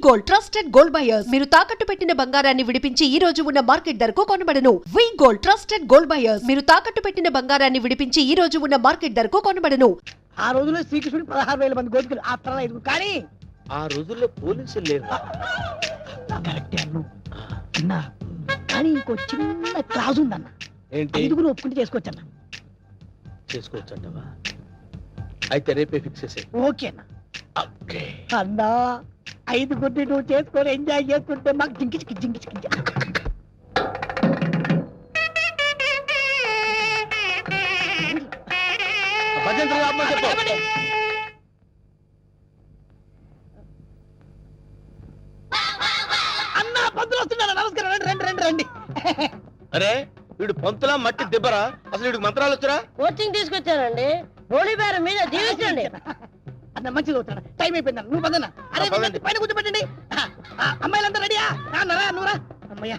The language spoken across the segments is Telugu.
గోల్డ్ ట్రస్టెడ్ గోల్డ్ బయర్స్ మీరు తాకట్టు పెట్టిన బంగారాన్ని విడిపించి ఈ రోజు ఉన్న మార్కెట్ ధరకు కొనబడను. వి గోల్డ్ ట్రస్టెడ్ గోల్డ్ బయర్స్ మీరు తాకట్టు పెట్టిన బంగారాన్ని విడిపించి ఈ రోజు ఉన్న మార్కెట్ ధరకు కొనబడను. ఆ రోజుల్లో శ్రీకృష్ణుడు 16,000 మంది గోపికలు ఆ తర్వాత 5 కానీ ఆ రోజుల్లో పోలీసులు లేరు. కరెక్టే అన్ను అన్న. కానీ ఇంకో చిన్న క్లాజ్ ఉందన్న. ఏంటి? 5 ఒప్పుకుంటే చేసుకోవచ్చన్న. చేసుకోవచ్చంటవా? అయితే రేపే ఫిక్స్ చేసే. ఓకే అన్న. అన్నా 5 నువ్వు చేసుకొని ఎంజాయ్ చేసుకుంటే మాకు జింకిచికి అన్నా పంతులు వస్తున్నారా? నమస్కారం. రండి రండి. అరే వీడు పంతులా మట్టి దిబ్బరా? అసలు వీడికి మంత్రాలు వచ్చరా? కోచింగ్ తీసుకొచ్చానండి. హోలీ బేరం మీద దీవించండి. అన్న మంచిది అవుతాడు. టైం అయిపోయింది. నువ్వు పదన్నా. అరే పైన కూర్చోబెట్టండి. అమ్మాయిలంతా రెడీయా? నరా నువ్వురా. అమ్మయ్యా.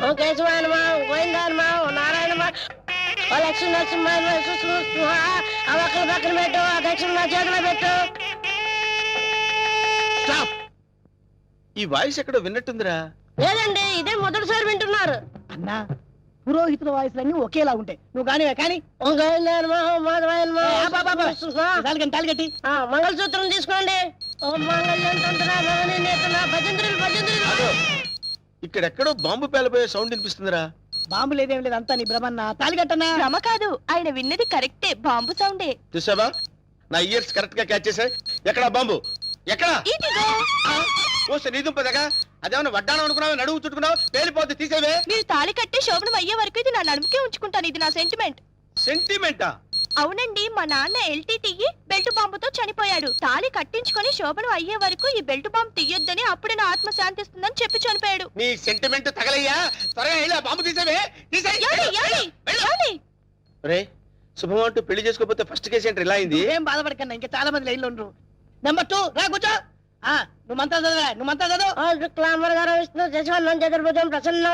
ఓ కేశవాయనమా, గోవిందాయనమా, ఓ నారాయణమా, ఓ లక్ష్మీ నరసింహ ఆ ఒక్కరి పక్కన పెట్టు, ఆ దక్షిణ నా చేతిలో పెట్టు. స్టాప్. ఈ వాయిస్ ఎక్కడో విన్నట్టుందిరా. లేదండి, ఇదే మొదటిసారి వింటున్నారు. అన్నా పురోహితుల వాయిస్లన్నీ ఒకేలా ఉంటాయి. నువ్వు కానివే కానీ ఓ గోవిందాయనమా, ఓ మాధవాయనమా, తాలిగట్టి మంగళసూత్రం తీసుకోండి. ఓ మంగళ్యం తంత్రా భవని నేతనా భజంత్రులు. ఇక్కడెక్కడో బాంబు పేలపోయే సౌండ్ వినిపిస్తుందిరా. బాంబు లేదేం లేదు, అంతా నీ భ్రమన్న. తాలిగట్టన్నా. భ్రమ కాదు, ఆయన విన్నది కరెక్టే, బాంబు సౌండే. చూసావా? నా ఇయర్స్ కరెక్ట్ గా క్యాచ్ చేశాయి. ఎక్కడా బాంబు? ఎక్కడా? ఇదిగో. ఓ నీదుంపదగా అదేమన్నా వడ్డానం అనుకున్నావు, నడువు చుట్టుకున్నావు, పేలిపోతే తీసేవే. మీరు తాళి కట్టే శోభనం అయ్యే వరకు ఇది నా నడుముకే ఉంచుకుంటాను. ఇది నా సెంటిమెంట్. సెంటిమెంటా? అవునండి, మా నాన్న ఎల్టీటీఈ బెల్ట్ బాంబుతో చనిపోయాడు. తాళి కట్టించుకొని శోభనం అయ్యే వరకు ఈ బెల్ట్ బాంబు తీయొద్దని, అప్పుడే నా ఆత్మ శాంతిస్తుందని చెప్పి చనిపోయాడు. నీ సెంటిమెంట్ తగలయ్యా. త్వరగా వెళ్ళి ఆ బాంబు తీసేవే. రే శుభం అంటూ పెళ్లి చేసుకోకపోతే ఫస్ట్ కేసు ఏంటి ఇలా అయింది? ఏం బాధపడకన్నా, ఇంకా చాలా మంది లైన్లో ఉండరు. నెంబర్ 2 రా కూర్చో. నువ్వు మంత్రాలు చదవా? నువ్వు మంత్రాలు చదువు. శుక్లాంబర గారు విష్ణు శశివర్ణం చతుర్భుజం ప్రసన్న.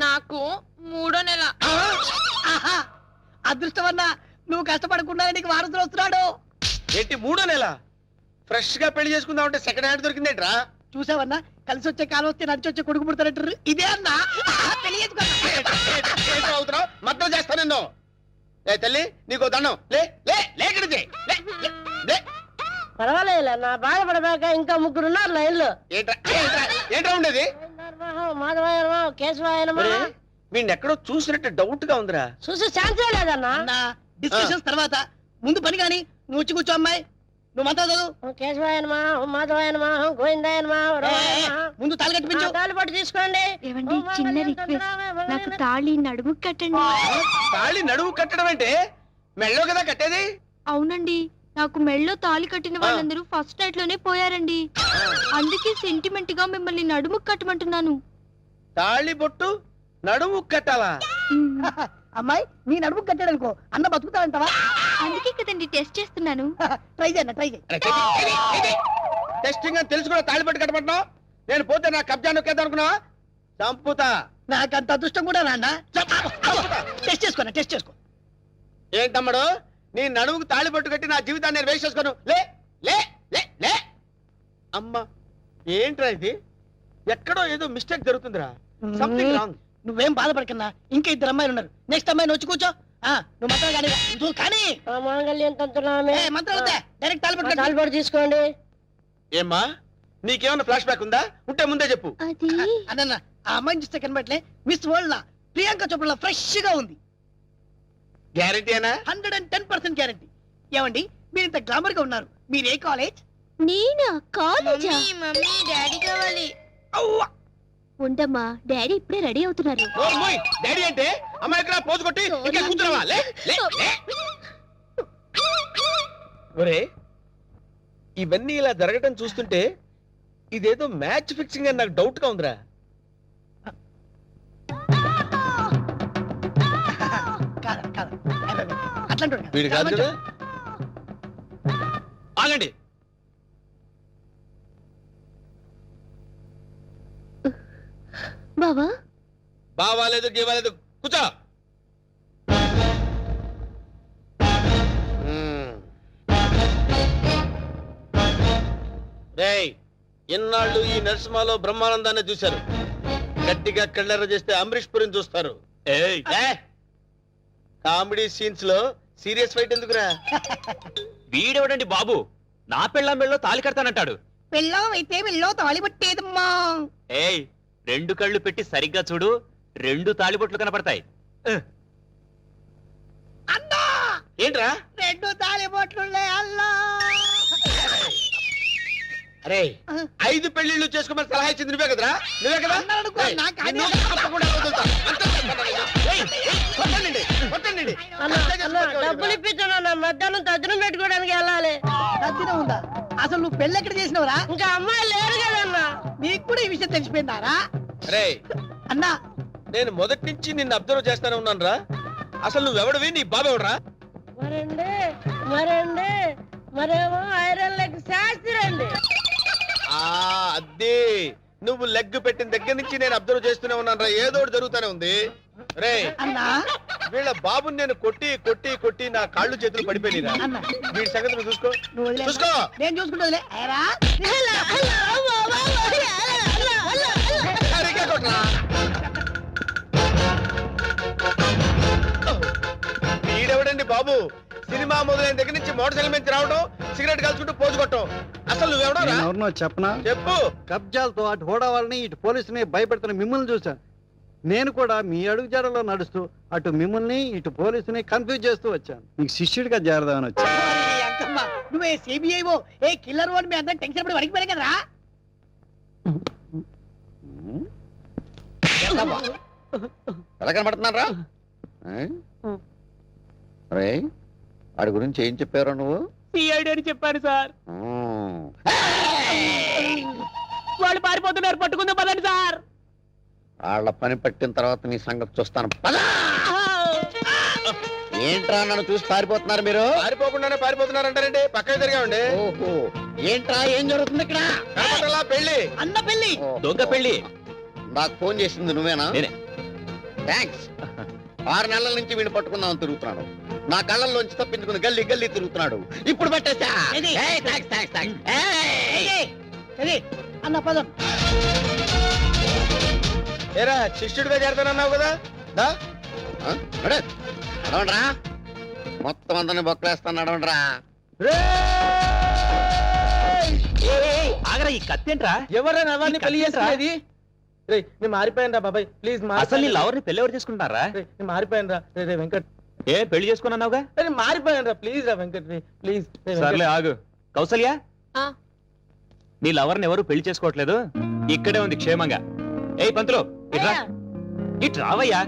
నాకు 3వ నెల. అదృష్టం అన్నా, నువ్వు కష్టపడకుండా నీకు వారసులు వస్తున్నాడు. ఏంటి 3వ నెల? ఫ్రెష్ గా పెళ్లి చేసుకుందామంటే సెకండ్ హ్యాండ్ దొరికిందేట్రా? చూసావన్నా, కలిసి వచ్చే కాలం వస్తే నడిచి వచ్చే కొడుకు పుడతారంటారు. ఇదే అన్నా అవుతున్నావు, మద్దతు చేస్తా నిన్ను. ఏ తల్లి నీకు దండం. లే లే లేకడితే పర్వాలేదు, నా బాధపడబాక ఇంకా 3 ఉన్నారు లైన్లో. ఏంట్రా ఉండేది? మాధవాయనమా, కేశవాయనమా. వీడిని ఎక్కడో చూసినట్టు డౌట్ గా ఉందిరా. చూసి ఛాన్సే లేదన్నా. డిస్కషన్స్ తర్వాత ముందు పని కానీ నువ్వు వచ్చి కూర్చో. అమ్మాయి నువ్వు మంత్రాలు చదువు. కేశవాయనమా, మాధవాయనమా, గోవిందాయనమా. ముందు తాళి కట్టించు. తాళి పట్టు తీసుకోండి. ఏవండి, చిన్న రిక్వెస్ట్, నాకు తాళి నడుము కట్టండి. తాళి నడువు కట్టడం అంటే మెళ్ళో కదా కట్టేది? అవునండి, నాకు మెళ్ళో తాళి కట్టిన వాళ్ళందరూ ఫస్ట్ నైట్ లోనే పోయారండి. అందుకే సెంటిమెంట్ గా మిమ్మల్ని నడుము కట్టమంటున్నాను. తాళి బొట్టు నడుము కట్టాలా? అమ్మాయి నీ నడుము కట్టాడనుకో అన్న బతుకుతాడంటావా? అందుకే కదండి టెస్ట్ చేస్తున్నాను. ట్రై చేయన్న, ట్రై చేయి. టెస్టింగ్ అని తెలుసు కూడా తాళి బొట్టు కట్టమంటున్నావు. నేను పోతే నా కబ్జా నొక్కేద్దాం అనుకున్నావా? చంపుతా. నాకంత అదృష్టం కూడా నాన్న. టెస్ట్ చేసుకో, టెస్ట్ చేసుకో. ఏంటమ్మడు, నీ నడుముకు తాళి బొట్టు కట్టి నా జీవితాన్ని నేను వేస్ట్ చేసుకోను. లే లే లే లే. అమ్మా ఏంట్రా ఇది? ఎక్కడో ఏదో మిస్టేక్ జరుగుతుందిరా. Something wrong. నువ్వేం బాధపడకన్నా, ఇంకా 2 అమ్మాయిలు ఉన్నారు. నెక్స్ట్ అమ్మాయిని వచ్చి కూర్చో. నువ్వు మంత్రాలు కానీ నువ్వు కానీ మాంగళ్యం తంత్రామే. మంత్రాలు డైరెక్ట్ తాళి పట్టు తీసుకోండి. ఏమ్మా నీకేమన్నా ఫ్లాష్ బ్యాక్ ఉందా? ఉంటే ముందే చెప్పు. అది అన్న ఆ అమ్మాయిని చూస్తే కనబట్లే మిస్ వరల్డ్ లా ప్రియాంక చోప్రా ఫ్రెష్ గా ఉంది. గ్యారెంటీనా? 110% గ్యారెంటీ. ఏమండి మీరు ఇంత గ్లామర్ గా ఉన్నారు, మీరు ఏ కాలేజ్? నేనా? కాలేజా? మమ్మీ డాడీ కావాలి. ఉండమ్మా, డాడీ ఇప్పుడే రెడీ అవుతున్నారు. డాడీ అంటే అమ్మాయి ఇక్కడ పోజు కొట్టి ఇంకా కూర్చున్నావా? లే లే లే. ఒరే ఇవన్నీ ఇలా జరగటం చూస్తుంటే ఇదేదో మ్యాచ్ ఫిక్సింగ్ అని నాకు డౌట్ గా ఉందిరా. వీడు కాదు కదా? ఆగండి. బావా బావాలేదు గీవాలేదు, కూర్చో. రేయ్, ఇన్నాళ్ళు ఈ నరసింహలో బ్రహ్మానందాన్ని చూశారు. గట్టిగా కళ్ళెర్ర చేస్తే అమరీష్ పురిని చూస్తారు. ఏయ్ కామెడీ సీన్స్ లో సీరియస్ ఫైట్ ఎందుకురా? వీడెవడండి బాబు, నా పెళ్ళాం మెళ్ళో తాళి కడతానంటాడు. పెళ్ళం అయితే వెళ్ళో తాళి పట్టేదమ్మా. ఏయ్, 2 కళ్ళు పెట్టి సరిగ్గా చూడు, 2 తాళిబొట్లు కనపడతాయి. అన్నా ఏంట్రా? 2 తాళి బొట్లున్నాయి అల్లా. అరే 5 పెళ్లిళ్ళు చేసుకోమని సలహా ఇచ్చింది నువ్వే కదరా? నువ్వే కదా? అన్నాడు కూడా, ఏయ్, నాకు నిన్ను అదే. తప్పకుండా వదులుతా. అంతే చెప్తాను నేను. ఏయ్, ఏయ్, కొట్టండి, కొట్టండి. డబ్బులు ఇప్పించాను, మధ్యాహ్నం తజ్జనం పెట్టుకోవడానికి వెళ్ళాలి. తద్దినం ఉందా? అసలు నువ్వు పెళ్ళి ఎక్కడ చేసినవరా? ఇంకా అమ్మాయి లేరు కదన్నా. నీకు కూడా ఈ విషయం తెలిసిపోయిందారా? అరే అన్నా నేను మొదటి నుంచి నిన్ను అబ్జర్వ్ చేస్తానే ఉన్నాను రా. అసలు నువ్వెవడవి, నీ బాబెవడరా? మరండి మరేమో ఐరన్ లెగ్ శాస్త్రి అండి. అదే నువ్వు లెగ్ పెట్టిన దగ్గర నుంచి నేను అబ్జర్వ్ చేస్తూనే ఉన్నాను రా. ఏదో ఒకటి జరుగుతూనే ఉంది. రే అన్నా వీళ్ళ బాబుని నేను కొట్టి కొట్టి కొట్టి నా కాళ్ళు చేతులు పడిపోయినా. అన్నా వీడి సంగతి నువ్వు చూసుకో. నువ్వు వదిలే. చూసుకో. నేను చూసుకుంటా. సరిగ్గా కొట్రా. వీడెవడండి బాబు? సినిమా మొదలైన దగ్గర నుంచి మోటార్ సైకిల్ నుంచి రావడం, సిగరెట్ కలుసుకుంటూ పోజు కొట్టడం. అసలు నువ్వెవడరా? ఎవరినో చెప్పనా? చెప్పు. కబ్జాలతో అటు హోడా వాళ్ళని ఇటు పోలీసుని భయపెడుతున్న మిమ్మల్ని చూశాను. నేను కూడా మీ అడుగుజాడలో నడుస్తూ అటు మిమ్మల్ని ఇటు పోలీసుని కన్ఫ్యూజ్ చేస్తూ వచ్చాను. మీకు శిష్యుడిగా చేరదామని వచ్చాను. అంకమ్మ నువ్వే సిబిఐఓ ఏ కిల్లర్ ఓన్ మీ అందరం టెన్షన్ పడి వడికి పోయాం కదరా? ఎలా కనబడుతున్నారా? రే వాడి గురించి ఏం చెప్పారు నువ్వు? సిఐడి అని చెప్పాను సార్. వాళ్ళు పారిపోతున్నారు, పట్టుకుందాం పదండి సార్. వాళ్ళ పని పట్టిన తర్వాత నీ సంగతి చూస్తాను. పద! ఏంట్రా నన్ను చూసి పారిపోతున్నారు మీరు? పారిపోకుండానే పారిపోతున్నారంటారండి. పక్కన తిరిగామండి. ఓహో, ఏంట్రా ఏం జరుగుతుంది ఇక్కడ? కనపడలా పెళ్లి. అన్న పెళ్లి. ఓ, దొంగ పెళ్లి. నాకు ఫోన్ చేసింది నువ్వేనా? నేనే. థ్యాంక్స్. 6 నెలల నుంచి వీడిని పట్టుకుందామని తిరుగుతున్నాడు. నా కళ్ళల్లోంచి తప్పించుకుని గల్లీ గల్లీ తిరుగుతున్నాడు. ఇప్పుడు పట్టేసా. ఏది? ఏయ్, థాంక్స్, థాంక్స్, థాంక్స్. ఏయ్! సరే అన్న పదం. ఏరా శిష్యుడిగా చేరతానన్నావు కదా? దా. ఆ? నడు. నడవండ్రా. మొత్తం అందరిని బొక్కలేస్తాను. నడవండ్రా. ఆగరా, ఈ కత్తేంట్రా? ఎవరైనా ఎవరిని పెళ్లి చేసుకునేది? నేను మారిపోయాను రా బాబాయ్, ప్లీజ్ అసలు నీ లవర్ని పెళ్లి ఎవరు చేసుకుంటారా? నేను మారిపోయాను రా. రే వెంకట్, ఏ పెళ్లి చేసుకున్నావుగా? నేను మారిపోయాను రా. ప్లీజ్ రా వెంకట్, ప్లీజ్. సర్లే ఆగు. కౌసల్య, నీ లవర్ని ఎవరు పెళ్లి చేసుకోవట్లేదు, ఇక్కడే ఉంది క్షేమంగా. ఏయ్ పంతులు, ఇట్రా. ఇటు రావయ్యా.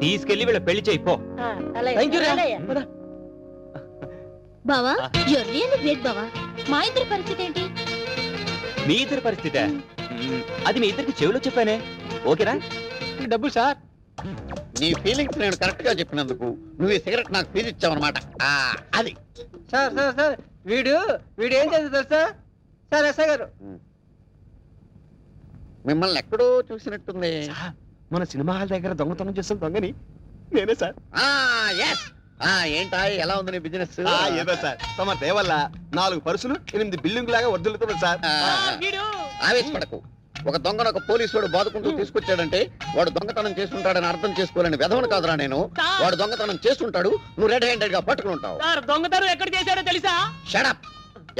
తీసుకెళ్లి వీళ్ళ పెళ్లి చేయి పో. బావా, you're really great బావా. మా ఇద్దరి పరిస్థితి ఏంటి? మీ ఇద్దరి పరిస్థితే? అది మీ ఇద్దరికి చెవిలో చెప్పానే. ఓకేనా? డబ్బు సార్. నీ ఫీలింగ్స్ నేను కరెక్ట్ గా చెప్పినందుకు నువ్వు ఈ సిగరెట్ నాకు ఫీజు ఇచ్చావన్నమాట. అది సార్ సార్ సార్ వీడు ఏం చేస్తుంది తెలుసా సార్? ఎస్ఐ గారు మిమ్మల్ని ఎక్కడో చూసినట్టుంది. మన సినిమా హాల్ దగ్గర దొంగతనం చేస్తాం దొంగని నేనే సార్. ఎస్. ఏంటా ఎలా ఉంది నీ బిజినెస్? ఏదో సార్ తమ దేవల్ల 4 పర్సులు 8 బిల్డింగ్ లాగా వర్దులుతున్నాయి సార్. ఆవేశపడకు. ఒక దొంగను ఒక పోలీసు వాడు బాదుకుంటూ తీసుకొచ్చాడంటే వాడు దొంగతనం చేస్తుంటాడని అర్థం చేసుకోవాలని వెధవను కాదురా నేను. వాడు దొంగతనం చేస్తుంటాడు, నువ్వు రెడ్ హ్యాండెడ్ గా పట్టుకుని ఉంటావు. దొంగతనం ఎక్కడ చేశాడో తెలుసా? షడప్.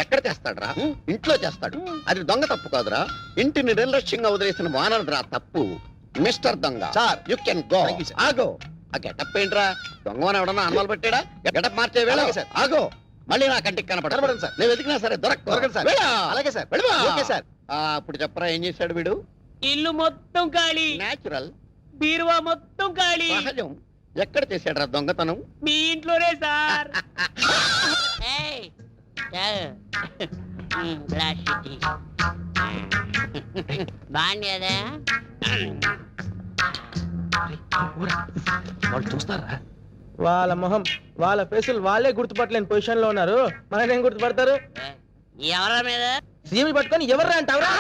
ఎక్కడ చేస్తాడరా? ఇంట్లో చేస్తాడు. అది దొంగ తప్పు కాదురా, ఇంటిని నిర్లక్ష్యంగా వదిలేసిన వానరురా తప్పు. మిస్టర్ దొంగ sir. You can go. Thank you, sir. ఆగో. ఆ గెటప్ ఏంట్రా? దొంగని ఎవడన్నా అనుమాలు పెట్టాడా? గెటప్ మార్చే వేళ. అలాగే, sir. ఆగో. మళ్ళీ నా కంటికి కనపడదు. కనపడదు, sir. నేను వెతికినా సరే దొరకదు, sir. అలాగే, sir. Okay, sir. ఇప్పుడు చెప్పరా ఏం చేశాడు వీడు? ఇల్లు మొత్తం ఖాళీ, నేచురల్, బీరువా మొత్తం ఖాళీ. సహజం. ఎక్కడ చేశాడు దొంగతనం? మీ ఇంట్లోనే సార్. బాగుండేదా? వాళ్ళు చూస్తారా? వాళ్ళ మొహం వాళ్ళ ఫేసులు వాళ్ళే గుర్తుపట్టలేని పొజిషన్ లో ఉన్నారు. మనకేం గుర్తుపడతారు? ఎవరా మీద సీఎం పట్టుకొని ఎవర్రా అంటావురా?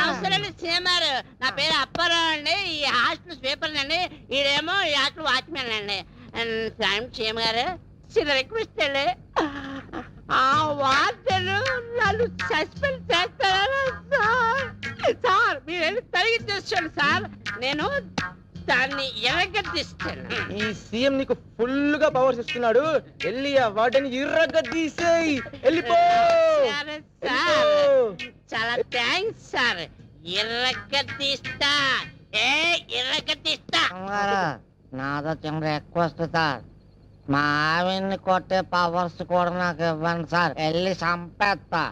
అవసరం సీఎంఆర్. నా పేరు అప్పారావు అండి. ఈ హాస్టల్ స్వీపర్ అండి. ఈడేమో ఈ హాస్టల్ వాచ్మెన్ అండి. సీఎం గారు చిన్న రిక్వెస్ట్ అండి. ఆ వార్తలు నా నన్ను సస్పెండ్ చేస్తారా సార్? సార్ మీరు వెళ్ళి తొలగించేసాడు సార్, నేను దాన్ని ఎరగదీస్తాను. ఈ సీఎం నీకు ఫుల్ గా పవర్స్ ఇస్తున్నాడు, వెళ్ళి ఆ వాటిని ఇర్రగా తీసేయి, వెళ్ళిపో. సరే సార్, చాలా థ్యాంక్స్ సార్. ఎరగదీస్తా, ఎరగదీస్తా. నాదో చిన్న రిక్వెస్ట్ సార్, మా ఆవిడ్ని కొట్టే పవర్స్ కూడా నాకు ఇవ్వండి సార్, వెళ్ళి చంపేస్తా.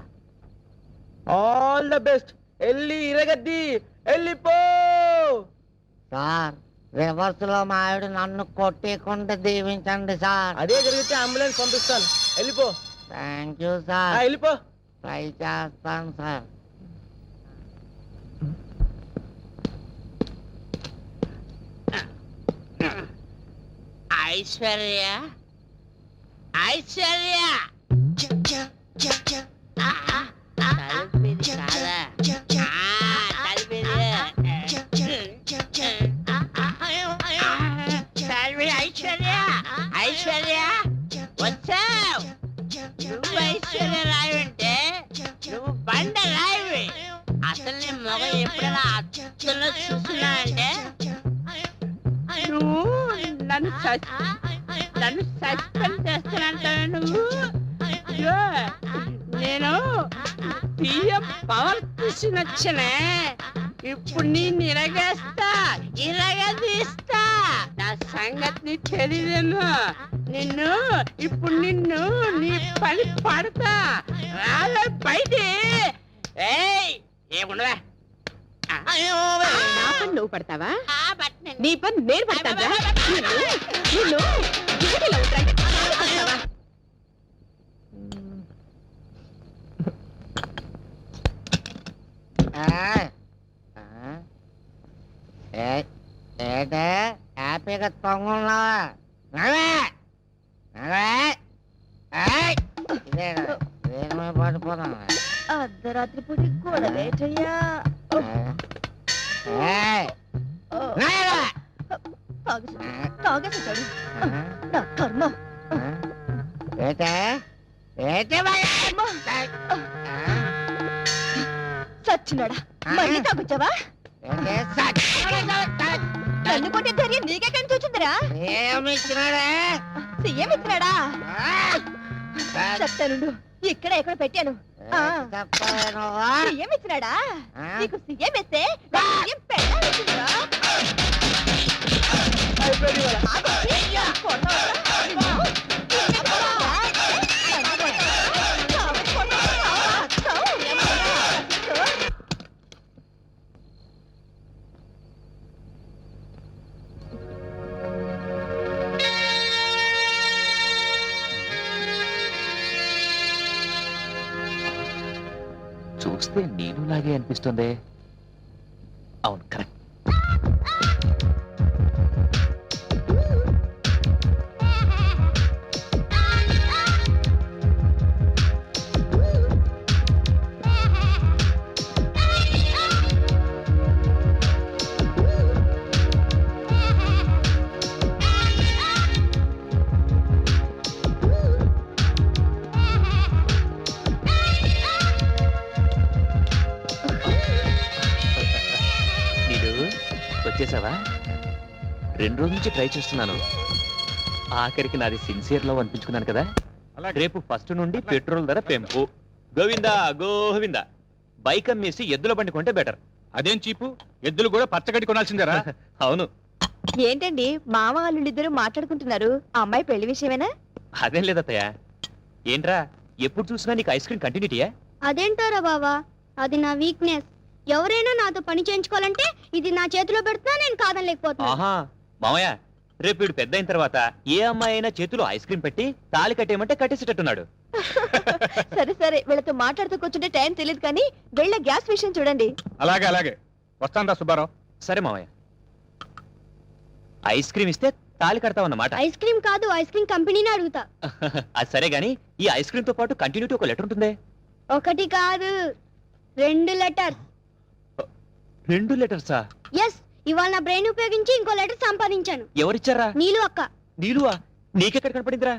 ఆల్ ద బెస్ట్, వెళ్ళి ఇరగద్ది, వెళ్ళిపో. సార్ రివర్స్ లో మా ఆవిడ నన్ను కొట్టేకుండా దీవించండి సార్. అదే జరిగితే అంబులెన్స్ పంపిస్తాను, వెళ్ళిపో. థ్యాంక్ యూ సార్, వెళ్ళిపో. ట్రై చేస్తాను సార్. ఐశ్వర్య, ఐశ్వర్య, తలుపుది కాదా? తలుపుది. ఐశ్వర్య, ఐశ్వర్య వచ్చావు. నువ్వు ఐశ్వర్య రాయంటే నువ్వు బండ రాయి. అసలు నీ మొగ ఎప్పుడైనా అద్దంలో చూస్తున్నా అంటే నువ్వు నన్ను సస్పెండ్ చేస్తానంటావు. నువ్వు అయ్యో, నేను సీఎం పవర్ తీసుకొచ్చనే, ఇప్పుడు నేను ఇరగదీస్తా. నా సంగతి తెలియదేమో, నిన్ను నీ పని పడతా. రాలే బయట. ఏముండవా, నా పని నువ్వు పడతావా? నీ పని నేను పడతావా? నిన్ను డ్యూటీలో ఉంటాను. ఏంటే హ్యాపీగా తొంగున్నావా? పడిపోతున్నా. అర్ధరాత్రి పూట గొడవేటయ్యా. తాగేసాడు నా కర్మ. సచ్చినాడా, మళ్ళీ తాగొచ్చావా? నన్ను కొట్టే ధైర్యం నీకెక్కడి నుంచి వచ్చిందిరా? సీఎం ఇచ్చినాడా? చెప్తాను, ఇక్కడ ఎక్కడ పెట్టాను. సీఎం ఇచ్చినాడా? నీకు సీఎం ఇస్తే సీఎం పెట్టాల్సిందిరా. చూస్తే నేను లాగే అనిపిస్తుంది. అవును, కరెక్ట్. వచ్చేసావా? 2 రోజుల నుంచి ట్రై చేస్తున్నాను. ఆఖరికి నాది సిన్సియర్ లవ్ అనిపించుకున్నాను కదా. రేపు ఫస్ట్ నుండి పెట్రోల్ ధర పెంపు. గోవిందా గోవిందా. బైక్ అమ్మేసి ఎద్దుల బండి కొంటే బెటర్. అదేం చీపు, ఎద్దులు కూడా పచ్చగడ్డి కొనాల్సిందేరా? అవును. ఏంటండి మామ వాళ్ళిద్దరూ మాట్లాడుకుంటున్నారు? ఆ అమ్మాయి పెళ్లి విషయమేనా? అదేం లేదత్తయ్య. ఏంట్రా ఎప్పుడు చూసినా నీకు ఐస్ క్రీమ్ కంటిన్యూటీయా? అదేంటారా బావా, అది నా వీక్నెస్. ఎవరైనా నాతో పని చేయించుకోవాలంటే ఇది నా చేతిలో పెడుతున్నా నేను కాదనలేకపోతున్నా. ఆహా మామయ్య, రేపు వీడు పెద్ద అయిన తర్వాత ఏ అమ్మాయి అయినా చేతిలో ఐస్ క్రీమ్ పెట్టి తాళి కట్టేయమంటే కట్టేసేటట్టున్నాడు. సరే సరే, వీళ్ళతో మాట్లాడుతూ కూర్చుంటే టైం తెలియదు కానీ వెళ్ళ గ్యాస్ విషయం చూడండి. అలాగే అలాగే, వస్తాను రా సుబ్బారావు. సరే మామయ్య, ఐస్ క్రీమ్ ఇస్తే తాళి కడతావన్నమాట. ఐస్ క్రీమ్ కాదు, ఐస్ క్రీమ్ కంపెనీని అడుగుతా. అది సరే గానీ ఈ ఐస్ క్రీమ్ తో పాటు కంటిన్యూటీ ఒక లెటర్ ఉంటుంది. 1 కాదు 2 లెటర్స్. 2 లెటర్సా? ఎస్, ఇవాళ నా బ్రెయిన్ ఉపయోగించి ఇంకో లెటర్ సంపాదించాను. ఎవరిచ్చారా? నీలు అక్క. నీలువా? నీకెక్కడ కనపడిందిరా?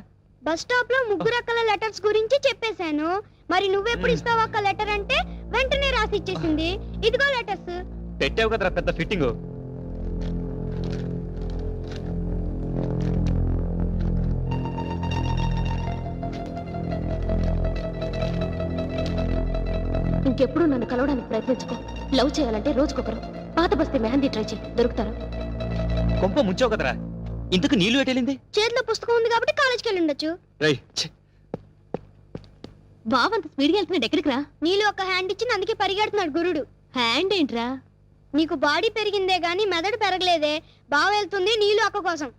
బస్ స్టాప్ లో ముగ్గురు అక్కల లెటర్స్ గురించి చెప్పేశాను. మరి నువ్వెప్పుడు ఇస్తావు అక్క లెటర్ అంటే వెంటనే రాసి ఇచ్చేసింది. ఇదిగో లెటర్స్. పెట్టావు కదరా పెద్ద ఫిట్టింగ్. ఇంకెప్పుడు నన్ను కలవడానికి ప్రయత్నించుకో. లవ్ చేయాలంటే రోజుకొకరు. పాత బస్తీ మెహందీ ట్రై చేయి, దొరుకుతారు. కొంప ముంచావు కదరా. ఇంతకు నీళ్ళు ఎటెళ్ళింది? చేతిలో పుస్తకం ఉంది కాబట్టి కాలేజ్కి వెళ్ళి ఉండొచ్చు. బావంత స్పీడ్గా వెళ్తున్నాడు, ఎక్కడికి రా? నీళ్ళు ఒక హ్యాండ్ ఇచ్చి అందుకే పరిగెడుతున్నాడు గురుడు. హ్యాండ్ ఏంట్రా? నీకు బాడీ పెరిగిందే గాని మెదడు పెరగలేదే. బాగా వెళ్తుంది నీళ్ళు అక్క కోసం.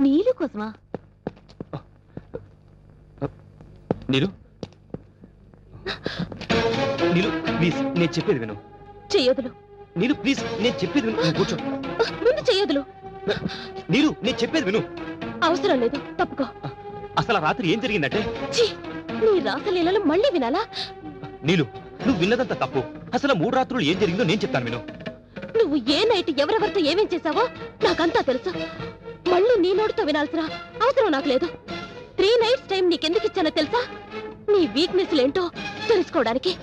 నీళ్ళు కోసమా? నీలు నీలు ప్లీజ్ నేను చెప్పేది విను. చెయ్యొదులు. నీలు ప్లీజ్ నేను చెప్పేది విను. నువ్వు కూర్చో. ముందు చెయ్యొదులు. నీలు నేను చెప్పేది విను. అవసరం లేదు, తప్పుకో. అసలు ఆ రాత్రి ఏం జరిగిందంటే? ఛీ, నీ రాసలీలలు మళ్ళీ వినాలా? నీలు నువ్వు విన్నదంతా తప్పు. అసలు 3 రాత్రులు ఏం జరిగిందో నేను చెప్తాను విను. నువ్వు ఏ నైట్ ఎవరెవరితో ఏమేం చేశావో నాకంతా తెలుసు. మళ్ళీ నీ నోటితో వినాల్సిన అవసరం నాకు లేదు. 3 nights టైం నీకెందుకు ఇచ్చానో తెలుసా? నీ వీక్నెస్ ఏంటో తెలుసుకోవడానికి.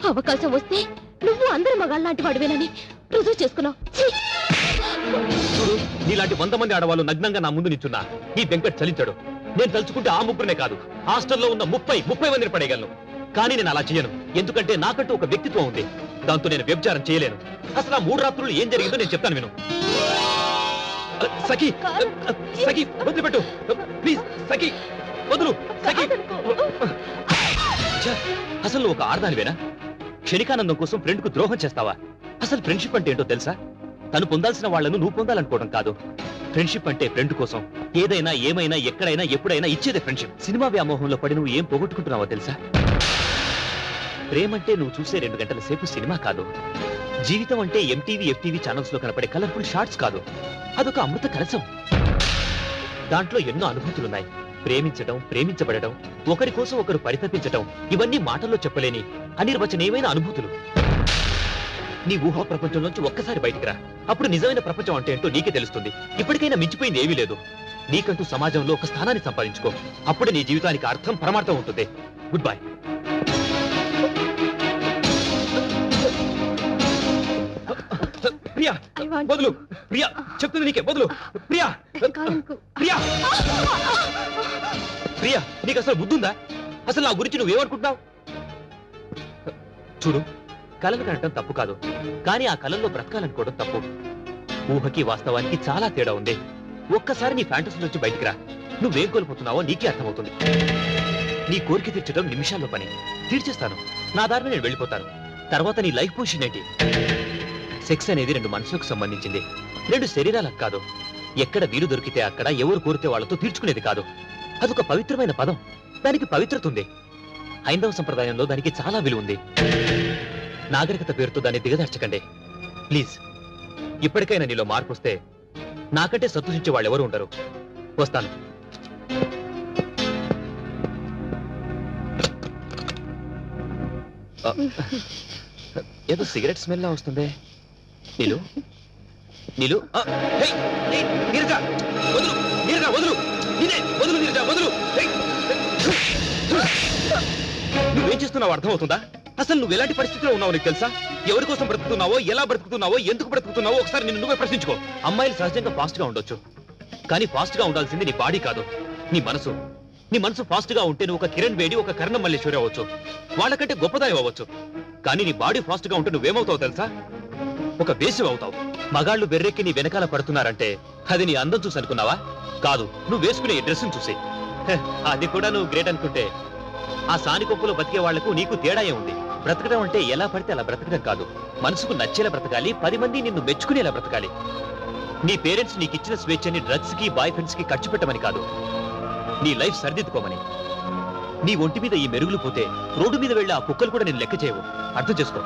అవకాశం వస్తే నువ్వు అందరి మగాళ్ళలాంటి వాడివేనని రుజువు చేసుకున్నావు. చూడు, నీలాంటి 100 మంది ఆడవాళ్ళు నగ్నంగా నా ముందు నిల్చున్నా ఈ వెంకట్ చలించాడు. నేను తలుచుకుంటే ఆ ముగ్గురనే కాదు, హాస్టల్లో ఉన్న 30 మందిని పడేయగలను. కానీ నేను అలా చేయను, ఎందుకంటే నాకంటూ ఒక వ్యక్తిత్వం ఉంది. దాంతో నేను వ్యభిచారం చేయలేను. అసలు ఆ 3 రాత్రులు ఏం జరిగిందో నేను చెప్తాను విను. సఖి సఖి వదిలిపెట్టు ప్లీజ్. సఖి వదులు. సఖి ఛ, అసలు నువ్వు ఒక ఆడదానివేనా? క్షణికానందం కోసం ఫ్రెండ్ కు ద్రోహం చేస్తావా? అసలు ఫ్రెండ్షిప్ అంటే ఏంటో తెలుసా? తను పొందాల్సిన వాళ్లను నువ్వు పొందాలనుకోవడం కాదు. ఫ్రెండ్షిప్ అంటే ఫ్రెండ్ కోసం ఏదైనా ఏమైనా ఎక్కడైనా ఎప్పుడైనా ఇచ్చేదే ఫ్రెండ్షిప్. సినిమా వ్యామోహంలో పడి నువ్వు ఏం పోగొట్టుకుంటున్నావో తెలుసా? ప్రేమంటే నువ్వు చూసే 2 గంటల సేపు సినిమా కాదు. జీవితం అంటే ఎంటీవీ ఎఫ్టీవీ ఛానల్స్ లో కనపడే కలర్ఫుల్ షార్ట్స్ కాదు. అదొక అమృత కలశం. దాంట్లో ఎన్నో అనుభూతులున్నాయి. ప్రేమించడం, ప్రేమించబడటం, ఒకరి కోసం ఒకరు పరితపించటం, ఇవన్నీ మాటల్లో చెప్పలేని అనిర్వచనీయమైన అనుభూతులు. నీ ఊహా ప్రపంచంలోంచి ఒక్కసారి బయటికి రా. అప్పుడు నిజమైన ప్రపంచం అంటే ఏంటో నీకే తెలుస్తుంది. ఇప్పటికైనా మించిపోయింది ఏమీ లేదు. నీకంటూ సమాజంలో ఒక స్థానాన్ని సంపాదించుకో. అప్పుడే నీ జీవితానికి అర్థం, పరమార్థం ఉంటుంది. Good bye. ప్రియా వదులు. ప్రియా చెప్తుంది నీకే వదులు. ప్రియా ప్రియా ప్రియా నీకు అసలు బుద్ధుందా? అసలు నా గురించి నువ్వేమనుకుంటున్నావు? చూడు, కలలు కనటం తప్పు కాదు, కానీ ఆ కలల్లో బ్రతకాలనుకోవడం తప్పు. ఊహకి వాస్తవానికి చాలా తేడా ఉంది. ఒక్కసారి నీ ఫ్యాంటసీ నుంచి బయటికి రా. నువ్వేం కోల్పోతున్నావో నీకే అర్థమవుతుంది. నీ కోరిక తీర్చడం నిమిషాల్లో పని. తీర్చేస్తాను, నా దారిని నేను వెళ్ళిపోతాను. తర్వాత నీ లైఫ్ పొజిషన్ ఏంటి? సెక్స్ అనేది 2 మనసులకు సంబంధించింది, 2 శరీరాలకు కాదు. ఎక్కడ వీలు దొరికితే అక్కడ, ఎవరు కోరితే వాళ్లతో తీర్చుకునేది కాదు. అదొక పవిత్రమైన పదం, దానికి పవిత్రత ఉంది. హైందవ సంప్రదాయంలో దానికి చాలా విలువ ఉంది. నాగరికత పేరుతో దాన్ని దిగదార్చకండి ప్లీజ్. ఇప్పటికైనా నీలో మార్పు వస్తే నాకంటే సంతోషించే వాళ్ళు ఎవరు ఉండరు. వస్తాను. ఏదో సిగరెట్ స్మెల్ లా వస్తుంది. నీలు నీలు నీరజా వదులు. నీరజా వదులు. వదులు నీరజా వదులు. నువ్వేం చేస్తున్నావు అర్థమవుతుందా? అసలు నువ్వు ఎలాంటి పరిస్థితిలో ఉన్నావు నీకు తెలుసా? ఎవరి కోసం బ్రతుకుతున్నావో, ఎలా బ్రతుకుతున్నావో, ఎందుకు బ్రతుకుతున్నావో ఒకసారి నిన్ను నువ్వే ప్రశ్నించుకో. అమ్మాయిలు సహజంగా ఫాస్ట్ గా ఉండొచ్చు, కానీ ఫాస్ట్ గా ఉండాల్సింది నీ బాడీ కాదు, నీ మనసు. నీ మనసు ఫాస్ట్ గా ఉంటే నువ్వు ఒక కిరణ్ బేడి, ఒక కర్ణం మల్లేశ్వరి అవ్వచ్చు, వాళ్ళకంటే గొప్పదాయం అవ్వచ్చు. కానీ నీ బాడీ ఫాస్ట్ గా ఉంటే నువ్వేమవుతావు తెలుసా? ఒక వేశ్యం అవుతావు. మగాళ్ళు బెర్రెక్కి నీ వెనకాల పడుతున్నారంటే అది నీ అందం చూసి అనుకున్నావా? కాదు, నువ్వు వేసుకునే డ్రెస్ చూసి. అది కూడా నువ్వు గ్రేట్ అనుకుంటే ఆ సానికొప్పులో బతికే వాళ్లకు నీకు తేడా ఉంది. బ్రతకడం అంటే ఎలా పడితే అలా బ్రతకడం కాదు, మనసుకు నచ్చేలా బ్రతకాలి, 10 మంది నిన్ను మెచ్చుకునేలా బ్రతకాలి. నీ పేరెంట్స్ నీకు ఇచ్చిన స్వేచ్ఛని డ్రగ్స్ కి, బాయ్ ఫ్రెండ్స్ కి ఖర్చు పెట్టమని కాదు, నీ లైఫ్ సరిదిద్దుకోమని. నీ ఒంటి మీద ఈ మెరుగులు పోతే రోడ్డు మీద వెళ్ళి ఆ కుక్కలు కూడా నేను లెక్క చేయవు. అర్థం చేసుకో.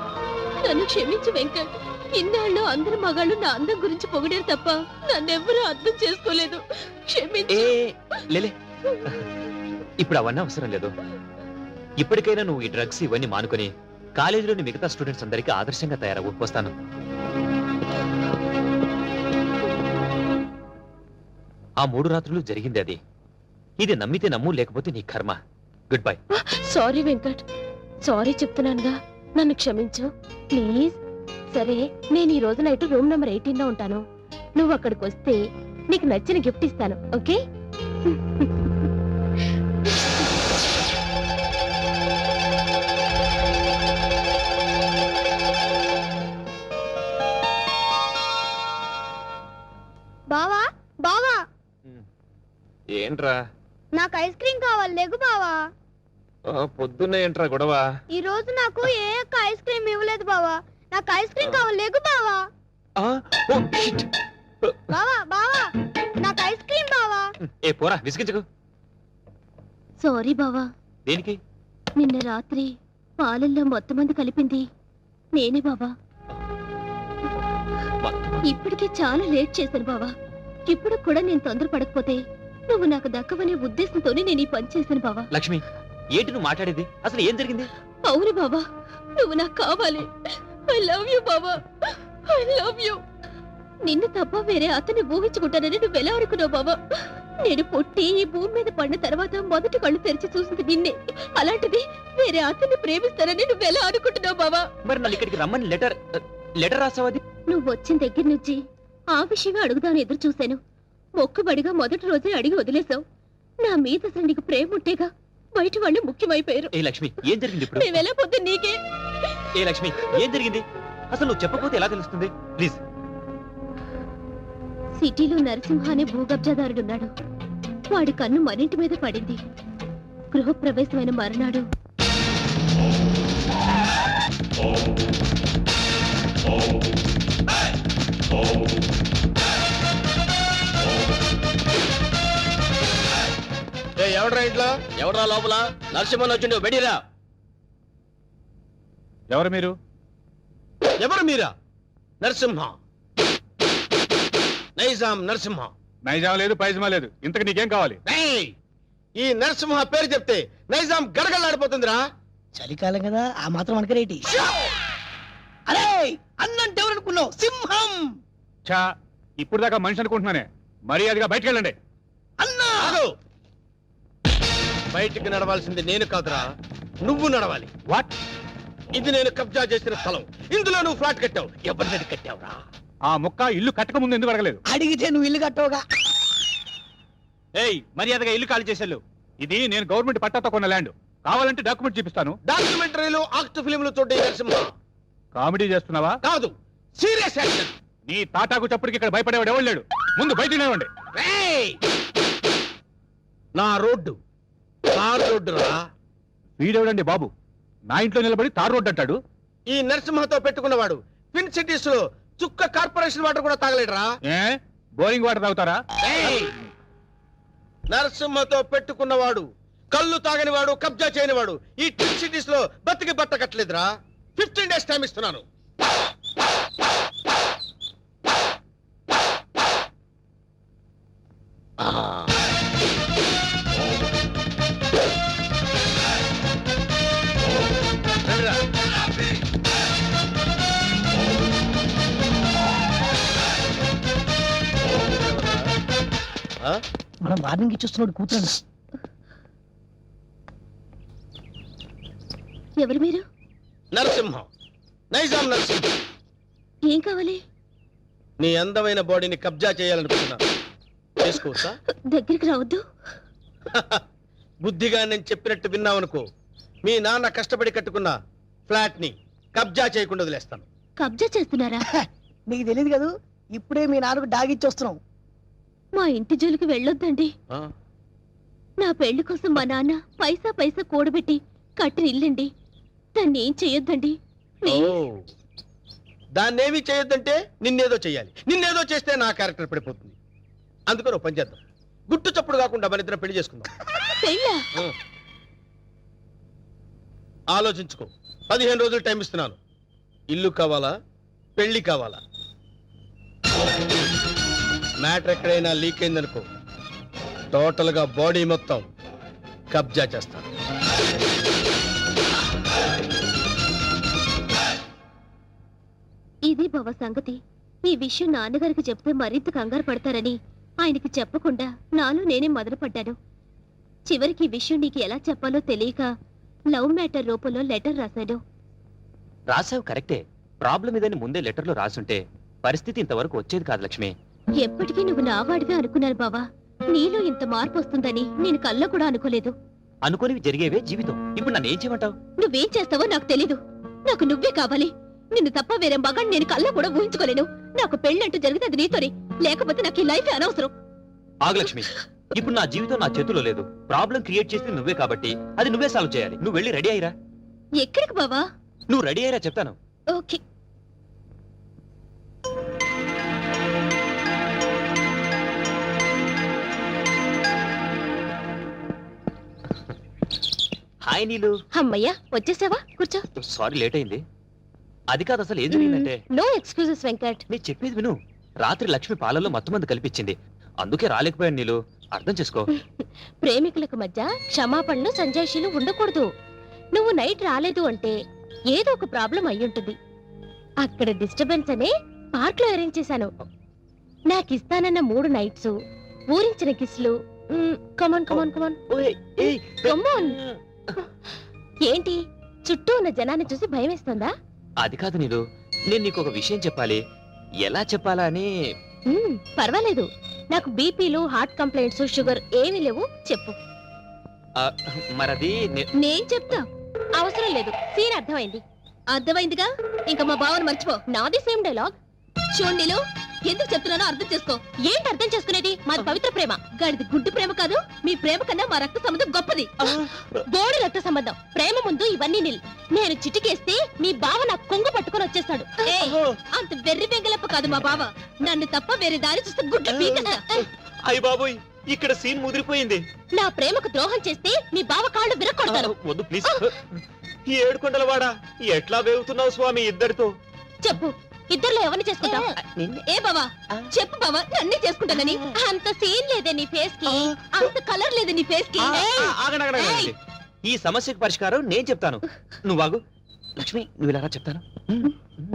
నన్ను క్షమించు వెంకట్. ఇన్నాళ్ళు అందరి మగాళ్ళు నా అందం గురించి పొగిడారు తప్ప నన్నెవ్వరూ అర్థం చేసుకోలేదు. క్షమించు. లేలే, ఇప్పుడు అవన్నీ అవసరం లేదు. ఇప్పటికైనా నువ్వు ఈ డ్రగ్స్ ఇవన్నీ మానుకొని కాలేజీలోని మిగతా స్టూడెంట్స్ అందరికీ ఆదర్శంగా తయారవు. వస్తాను. ఆ 3 రాత్రులు జరిగింది అది. ఇది నమ్మితే నమ్ము, లేకపోతే నీ కర్మ. Good bye. Sorry Venkat, sorry చెప్తున్నానుగా, నన్ను క్షమించు ప్లీజ్. సరే, నేను ఈ రోజు నైట్ రూమ్ నెంబర్ 18 లో ఉంటాను. నువ్వు అక్కడికి వస్తే నీకు నచ్చిన గిఫ్ట్ ఇస్తాను, ఓకే? బావా బావా ఏంట్రా? నాకు ఐస్ క్రీమ్ కావాలి, లేగు బావా. పొద్దున్నే ఏంట్రా గొడవ? ఈ రోజు నాకు ఏ ఒక్క ఐస్ క్రీమ్ ఇవ్వలేదు బావా. నాకు ఐస్ క్రీమ్ కావాలి, లేగు బావా. బావా బావా, నాకు ఐస్ క్రీమ్ బావా. ఏ పోరా, విసిగించకు. సారీ బావా. దేనికి? నిన్న రాత్రి పాలల్లో మొత్తం మంది కలిపింది నేనే బావా. ఇప్పటికే చాలా లేట్ చేశాను బావా. ఇప్పుడు కూడా నేను తొందరపడకపోతే నువ్వు నాకు దక్కవనే ఉద్దేశంతోనే నేను ఈ పని చేశాను బావా. లక్ష్మి, ఏంటి నువ్వు మాట్లాడేది? అసలు ఏం జరిగింది? అవును బావా, నువ్వు నాకు కావాలి. ఐ లవ్ యూ బావా, ఐ లవ్ యూ. నిన్ను తప్ప వేరే అతన్ని ఊహించుకుంటానని నువ్వెలా అనుకున్నావు బావా? నేను పుట్టి ఈ భూమి మీద పడిన తర్వాత మొదటి కళ్ళు తెరిచి చూసింది నిన్నే. అలాంటిది వేరే అతన్ని ప్రేమిస్తానని నువ్వెలా అనుకుంటున్నావు బావా? మరి నన్ను ఇక్కడికి రమ్మని లెటర్ రాసావది? నువ్వు వచ్చిన దగ్గర నుంచి ఆ విషయమే అడుగుదాని ఎదురు చూశాను. మొక్కుబడిగా మొదటి రోజే అడిగి వదిలేశావు. నా మీద అసలు నీకు ప్రేమ ఉంటేగా బయట వాళ్ళు ముఖ్యమైపోయారు. ఏ లక్ష్మి, ఏం జరిగింది ఇప్పుడు? మేమెలా పొద్దు నీకే. ఏ లక్ష్మి, ఏం జరిగింది? అసలు నువ్వు చెప్పకపోతే ఎలా తెలుస్తుంది? ప్లీజ్. సిటీలో నరసింహ అనే భూకబ్జాదారుడున్నాడు. వాడి కన్ను మనింటి మీద పడింది. గృహప్రవేశమైన మరునాడు ఎవడరా ఇంట్లో? ఎవడరా లోపల? నరసింహన్ వచ్చిండు, బెడిరా. ఎవరు మీరు? ఎవరు మీరా? నరసింహ, నైజాం నరసింహ. నైజాం లేదు, పైజమా లేదు. ఇంతకు నీకేం కావాలి? ఏయ్! ఈ నరసింహ పేరు చెప్తే నైజాం గడగడలాడిపోతుందిరా. చలికాలం కదా, ఆ మాత్రం అనుకరేటి. అరే అన్నంటే ఎవరు అనుకున్నావు? సింహం. చా, ఇప్పుడు దాకా మనిషి అనుకుంటున్నానే. మర్యాదగా బయటకు వెళ్ళండి. అన్నా ఆగు! బయటికి నడవాల్సింది నేను కాదురా, నువ్వు నడవాలి. వాట్? ఇది నేను కబ్జా చేసిన స్థలం. ఇందులో నువ్వు ఫ్లాట్ కట్టావు. ఎవరిని కట్టావురా? ఆ ముక్క ఇల్లు కట్టక ముందు ఎందుకు అడగలేదు? అడిగితే నువ్వు ఇల్లు కట్టవుగా. ఏయ్, మర్యాదగా ఇల్లు ఖాళీ చేసేళ్ళు. ఇది నేను గవర్నమెంట్ పట్టాతో కొన్న ల్యాండ్. కావాలంటే డాక్యుమెంట్ చూపిస్తాను. డాక్యుమెంటరీలు, ఆక్ట్ ఫిలింలు చూడే నరసింహ. కామెడీ చేస్తున్నావా? కాదు, సీరియస్ యాక్షన్. నీ తాటాకు చప్పుడుకి ఇక్కడ భయపడేవాడు ఎవడు లేడు. ముందు బయట నిలవండి. ఏయ్! నా రోడ్డు తార్ రోడ్డురా. వీడెవడండి బాబు నా ఇంట్లో నిలబడి తార్ రోడ్డు అంటాడు? ఈ నరసింహతో పెట్టుకున్నవాడు ట్విన్ సిటీస్ లో చుక్క కార్పొరేషన్ వాటర్ కూడా తాగలేడురా. ఏ, బోరింగ్ వాటర్ తాగుతారా? ఏయ్! నరసింహతో పెట్టుకున్నవాడు కళ్ళు తాగని వాడు, కబ్జా చేయని వాడు ఈ ట్విన్ సిటీస్ లో బతికి బట్ట కట్టలేదురా. 15 days టైం ఇస్తున్నాను. రండిరా. మనం వార్నింగ్ ఇచ్చేస్తున్నాడు కూతురు. ఎవరు మీరు? నరసింహం, నైజాం నరసింహ. ఏం కావాలి? నీ అందమైన బాడీని కబ్జా చేయాలనుకుంటున్నా. చేసుకోవచ్చా? దగ్గరికి రావద్దు. బుద్ధిగా నేను చెప్పినట్టు విన్నావనుకో, మీ నాన్న కష్టపడి కట్టుకున్న ఫ్లాట్ ని కబ్జా చేయకుండా వదిలేస్తాను. కబ్జా చేస్తున్నారా? నీకు తెలియదు కదా, ఇప్పుడే మీ నాన్నకు డాగిచ్చి వస్తున్నాం. మా ఇంటి జోలికి వెళ్ళొద్దండి. ఆ? నా పెళ్లి కోసం మా నాన్న పైసా పైసా కూడబెట్టి కట్టిన ఇల్లండి. దాన్ని ఏం చెయ్యొద్దండి. ఓ, దాన్నేమీ చేయొద్దంటే నిన్నేదో చెయ్యాలి. నిన్నేదో చేస్తే నా క్యారెక్టర్ పడిపోతుంది. అందుకని ఓ పని చేద్దాం, గుట్టు చప్పుడు కాకుండా మన ఇద్దరం పెళ్లి చేసుకుందాం. పెళ్ళా? ఆలోచించుకో. 15 రోజులు టైం ఇస్తున్నాను. ఇల్లు కావాలా, పెళ్లి కావాలా? మ్యాటర్ ఎక్కడైనా లీక్ అయిందనుకో, టోటల్ గా బాడీ మొత్తం కబ్జా చేస్తాను. ఇది బావ సంగతి. ఈ విషయం నాన్నగారికి చెప్తే మరింత కంగారు పడతారని ఆయనకి చెప్పకుండా నాలో నేనే మొదలుపడ్డాను. చివరికి ఈ విషయం నీకు ఎలా చెప్పాలో తెలియక లవ్ మ్యాటర్ రూపంలో లెటర్ రాశాడు. రాసావు కరెక్టే. ప్రాబ్లం ఇదని ముందే లెటర్లో రాసుంటే పరిస్థితి ఇంతవరకు వచ్చేది కాదు లక్ష్మి. ఎప్పటికీ నువ్వు నావాడిగా అనుకున్నాను బావా. నీలో ఇంత మార్పు వస్తుందని నేను కల్లో కూడా అనుకోలేదు. అనుకోనివి జరిగేవే జీవితం. ఇప్పుడు నన్ను ఏం చేయమంటావు? నువ్వేం చేస్తావో నాకు తెలీదు. నాకు నువ్వే కావాలి. నిన్ను తప్ప వేరే మగాన్ని నేను కల్లో కూడా ఊహించుకోలేను. నాకు పెళ్ళంటూ జరిగితే అది నీతోనే, లేకపోతే నాకు ఈ లైఫ్ అనవసరం. ఆగు లక్ష్మి, ఇప్పుడు నా జీవితం నా చేతిలో లేదు. ప్రాబ్లం క్రియేట్ చేసింది నువ్వే కాబట్టి అది నువ్వే సాల్వ్ చేయాలి. నువ్వు వెళ్ళి రెడీ అయ్యిరా. ఎక్కడికి బావా? నువ్వు రెడీ అయ్యిరా చెప్తాను. ఓకే. హాయ్ నీలు. అమ్మయ్యా వచ్చేసావా? కూర్చో. సారీ లేట్ అయింది. అది కాదు, అసలు ఏం జరిగిందంటే నో ఎక్స్క్యూజెస్ వెంకట్. నేను చెప్పేది విను. రాత్రి లక్ష్మి పాలల్లో మత్తుమందు కల్పించింది. అందుకే రాలేకపోయాను నీలు. అర్థం చేసుకో. ప్రేమికులకు మధ్య క్షమాపణలు సంజాయిషీలు ఉండకూడదు. నువ్వు నైట్ రాలేదు అంటే ఏదో ఒక ప్రాబ్లం అయ్యుంటుంది. అక్కడ డిస్టర్బెన్స్ అనే పార్క్ లో అరేంజ్ చేశాను. నాకు ఇస్తానన్న 3 నైట్స్, ఊరించిన కిస్లు. కమాన్ కమాన్ కమాన్ కమాన్. ఏంటి చుట్టూ ఉన్న జనాన్ని చూసి భయం వేస్తుందా? అది కాదు నీలు, నేను నీకు ఒక విషయం చెప్పాలి. ఎలా చెప్పాలా అని. పర్వాలేదు. నాకు బీపీలు, హార్ట్ కంప్లైంట్స్, షుగర్ ఏమీ లేవు. చెప్పు. మరది నేను చెప్తా. అవసరం లేదు. సీన్ అర్థమైంది. అర్థమైందిగా. ఇంకా మా బావని మర్చిపో. నాది సేమ్ డైలాగ్. చూడండిలో ఎందుకు చెప్తున్నానో అర్థం చేసుకో. ఏంటి అర్థం చేసుకునేది? మాది పవిత్ర ప్రేమ. గాడిది గుడ్డు ప్రేమ కాదు. మీ ప్రేమ కన్నా మా రక్త సంబంధం గొప్పది. బోడి రక్త సంబంధం. ప్రేమ ముందు ఇవన్నీ నిల్. నేను చిటికేస్తే మీ బావ నాకు కొంగు పట్టుకొని వచ్చేస్తాడు. అంత వెర్రి వెంగలప్ప కాదు మా బావ. నన్ను తప్ప వేరే దారి చూస్తే గుడ్డ పీకస్తా. అయ్య బాబోయ్, ఇక్కడ సీన్ ముదిరిపోయింది. నా ప్రేమకు ద్రోహం చేస్తే మీ బావ కాళ్ళు విరక్కొడతాను. వద్దు ప్లీజ్. ఏడుకొండలవాడా, ఎట్లా వేగుతున్నావు స్వామి ఇద్దరితో? చెప్పు, ఇద్దర్లో ఎవరిని చేసుకుంటావు? ఏ బావా చెప్పు బావా, నన్నే చేసుకుంటానని. అంత సీన్ లేదే నీ ఫేస్ కి, అంత కలర్ లేదే నీ ఫేస్ కి. ఆగండి. ఈ సమస్యకు పరిష్కారం నేను చెప్తాను. నువ్వు ఆగు లక్ష్మి, నువ్వు ఇలా చెప్తాను.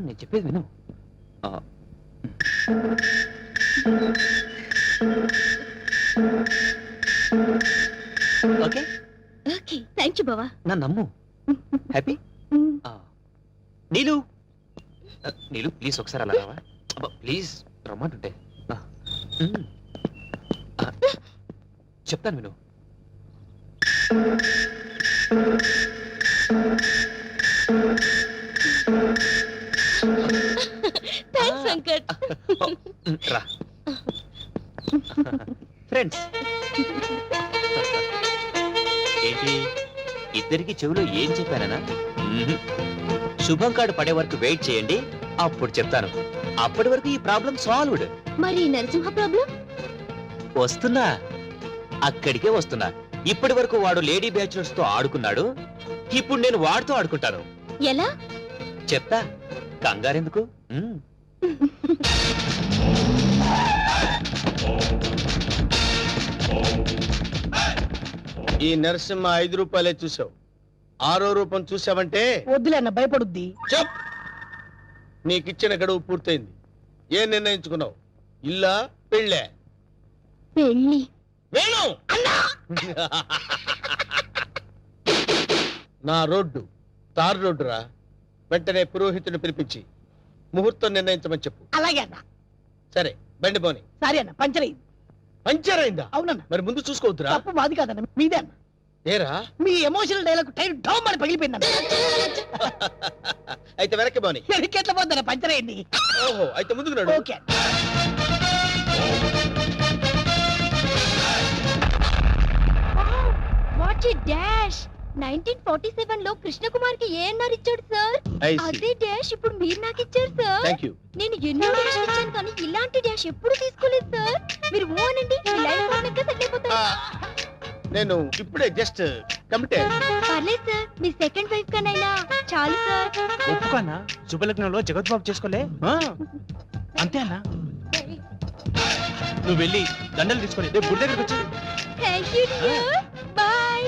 నేను చెప్పేది విను. ఓకే ఓకే, థ్యాంక్ యూ బావా. నా నమ్ము. హ్యాపీ. నీలు నీలు ప్లీజ్ ఒకసారి అలా రావా? ప్లీజ్ రమ్మంటుంటే. చెప్తాను విను. థ్యాంక్స్ వెంకట్. రా ఫ్రెండ్స్. ఏంటి ఇద్దరికి చెవిలో ఏం చెప్పానా? శుభం కార్డు పడే వరకు వెయిట్ చేయండి, అప్పుడు చెప్తాను. అప్పటి వరకు ఈ ప్రాబ్లం సాల్వ్డ్. మరి నరసింహ ప్రాబ్లం? వస్తున్నా, అక్కడికే వస్తున్నా. ఇప్పటి వరకు వాడు లేడీ బ్యాచులర్స్ తో ఆడుకున్నాడు. ఇప్పుడు నేను వాడితో ఆడుకుంటాను. ఎలా చెప్తా, కంగారెందుకు. ఈ నరసింహ 5 రూపాయలే చూసావు. 6వ రూపం చూసావంటే వద్దులే అన్న, భయపడుద్ది. చెప్. నీకిచ్చిన గడువు పూర్తయింది. ఏం నిర్ణయించుకున్నావు? ఇల్లా పెళ్ళే? పెళ్ళి. వేణు నా రోడ్డు తార్ రోడ్డు రా. వెంటనే పురోహితుడిని పిలిపించి ముహూర్తం నిర్ణయించమని చెప్పు. అలాగే అన్న. సరే బండి పోని. సరే అన్న, పంచర్ అయింది. పంచర్ అయిందా? అవునన్న. మరి ముందు చూసుకోవద్దురా. తప్పు మాది కాదన్న, మీదే అన్న. ఏరా మీ ఎమోషనల్ డైలాగ్ టైర్ డౌన్ అని పగిలిపోయిందన్న. అయితే వెనక్కి పోని. ఎట్లా పోద్దన్న, పంచర్ అయింది. ఓహో, అయితే ముందుకు నడు. ఓకే. What a dash. 1947 లో కృష్ణకుమార్ కి ఏఎన్ఆర్ ఇచ్చాడు సార్. I see. అదే డాష్ ఇప్పుడు మీరు నాకు ఇచ్చారు సార్. Thank you. నేను ఎన్నో డాష్ ఇచ్చాను కానీ ఇలాంటి డాష్ ఎప్పుడు తీసుకోలేదు సార్. మీరు ఓ అనండి, మీ లైఫ్ పార్ట్నర్ గా సెట్ అయిపోతారు. నేను ఇప్పుడే జస్ట్ కమిటెడ్. పర్లేదు సార్, మీ సెకండ్ వైఫ్ కనైనా చాలు సార్. ఒప్పుకోనా? శుభలగ్నంలో జగత్బాబు చేసుకోలే. అంతే అన్నా. నువ్వు వెళ్ళి దండలు తీసుకొని రేపు గుడి దగ్గరకు వచ్చి. Thank you dear. బై.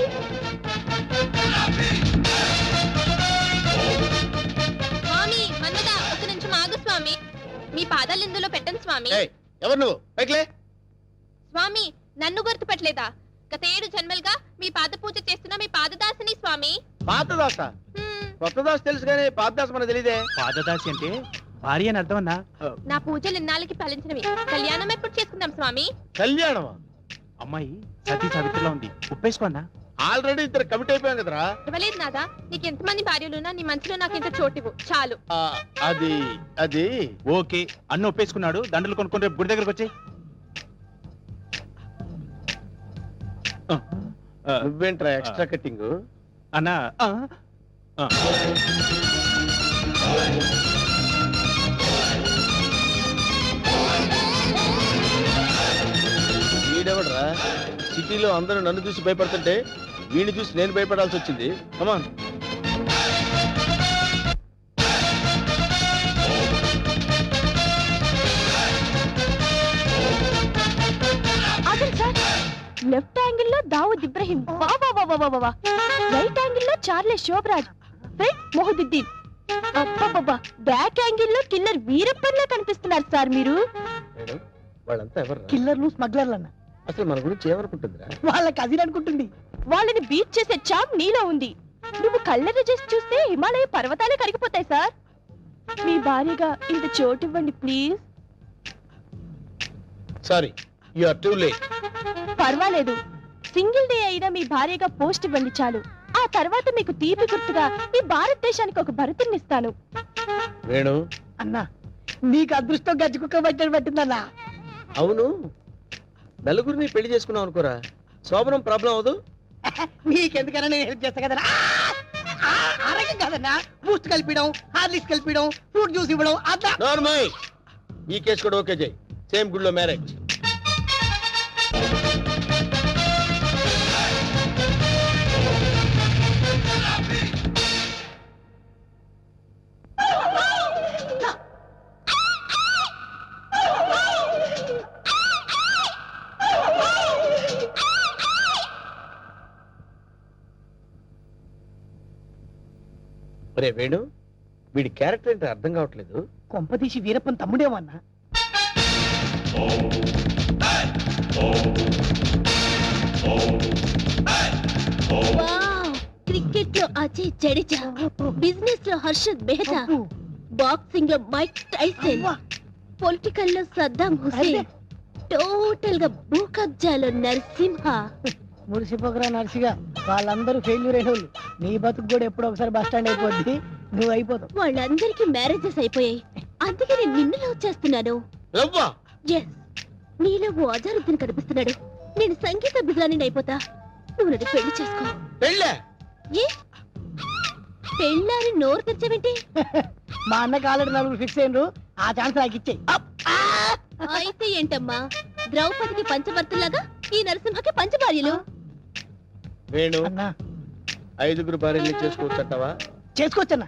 స్వామి మన్నదా ఒక నిమిషం ఆగు స్వామి. మీ పాదాలు ఇందులో పెట్టండి స్వామి. ఎవరు నువ్వు? పైకిలే. స్వామి నన్ను గుర్తుపట్టలేదా? గత 7 జన్మలుగా మీ పాద పూజ చేస్తున్న మీ పాదదాసిని స్వామి. పాతదాస కొత్త దాస్ తెలుసు కానీ పాతదాస మనకు తెలియదే. పాదదాసి అంటే భార్య అని అర్థం అన్నా. నా పూజలు ఇన్నాళ్ళకి ఫలించినవి. కళ్యాణం ఎప్పుడు చేసుకుందాం స్వామి? కళ్యాణమా? అమ్మాయి సతీ సావిత్రిలో ఉంది, ఉప్పేసుకోన్నా. ఆల్రెడీ ఇద్దరు కమిట్ అయిపోయాం కదరా. ఇవ్వలేదు నాదా, నీకు ఎంతమంది భార్యలున్నా నీ మనసులో నాకు ఇంత చోటివు చాలు. అది అది ఓకే, అన్న ఒప్పేసుకున్నాడు. దండలు కొనుక్కొని రేపు గుడి దగ్గరకు వచ్చి. నువ్వేంట్రా ఎక్స్ట్రా కట్టింగ్? అన్నా వీడెవడరా సిటీలో అందరూ నన్ను చూసి భయపడుతుంటే వీడిని చూసి నేను భయపడాల్సి వచ్చింది. కమాన్. లెఫ్ట్ యాంగిల్ లో దావుద్ ఇబ్రహీం, రైట్ యాంగిల్ లో చార్లే శోభరాజ్, ఫ్రంట్ మొహదుద్దీన్, బ్యాక్ యాంగిల్ లో కిల్లర్ వీరప్పన్లా కనిపిస్తున్నారు సార్ మీరు. మేడం వాళ్ళంతా ఎవరు? కిల్లర్లు స్మగ్లర్లు అన్న. అసలు మన గురించి ఏమనుకుంటుందిరా? వాళ్ళ కజిన్ అనుకుంటుంది. వాళ్ళని బీట్ చేసే చాప్ నీలో ఉంది. నువ్వు కళ్ళెర్ర చేసి చూస్తే హిమాలయ పర్వతాలే కరిగిపోతాయి సార్. మీ భార్యగా ఇంత చోటు ఇవ్వండి please. Sorry, you are too late. పర్వాలేదు, సింగిల్ డే అయినా మీ భార్యగా పోస్ట్ ఇవ్వండి చాలు. ఆ తర్వాత మీకు తీపి గుర్తుగా ఈ భారతదేశానికి ఒక భరతుని ఇస్తాను. వేణు అన్నా నీకు అదృష్టం గజ్జి కుక్క పట్టని పట్టిందన్నా. అవును, నలుగురిని పెళ్లి చేసుకున్నావు అనుకోరా, శోభనం ప్రాబ్లం అవదు. నీకెందుకన్నా నేను హెల్ప్ చేస్తా కదన్నా. ఆరోగ్యం కాదన్నా, బూస్ట్ కలిపిడం, హార్లిక్స్ కలిపిడం, ఫ్రూట్ జ్యూస్ ఇవ్వడం అదా. నార్మల్. ఈ కేసు కూడా ఓకే చేయి. సేమ్ గుడ్ లో మ్యారేజ్. ఒరే వేణు, వీడి క్యారెక్టర్ ఏంటో అర్థం కావట్లేదు. కొంపదీసి వీరప్పన్ తమ్ముడేమన్నా. క్రికెట్ లో అజయ్ జడేజా, బిజినెస్ లో హర్షద్ మెహతా, బాక్సింగ్ లో మైక్ టైసన్, పొలిటికల్ లో సద్దాం హుసేన్, టోటల్ గా భూ కబ్జాలో నరసింహ. మురిసిపోకరా నర్సిగా, వాళ్ళందరూ ఫెయిల్యూర్ అయిన వాళ్ళు. నీ బతుకు కూడా ఎప్పుడో ఒకసారి బస్ స్టాండ్ అయిపోద్ది, నువ్వు అయిపోతావు. వాళ్ళందరికీ మ్యారేజెస్ అయిపోయాయి, అందుకే నేను నిన్ను లవ్ చేస్తున్నాను. Yes, నీలో ఓ అజారుద్దీన్ కనిపిస్తున్నాడు. నేను సంగీత బిజాని అయిపోతా, నువ్వు నన్ను పెళ్లి చేసుకో. ఏ పెళ్ళాని నోరు తెచ్చావేంటి? మా అన్నకి ఆల్రెడీ నలుగురు ఫిక్స్ అయినరు, ఆ ఛాన్స్ నాకు ఇచ్చేయి. అయితే ఏంటమ్మా, ద్రౌపదికి పంచభర్తలాగా ఈ నరసింహకి పంచభార్యలు. వేణు, అన్నా 5 భార్యలు చేసుకోవచ్చంటావా? చేసుకోవచ్చన్నా.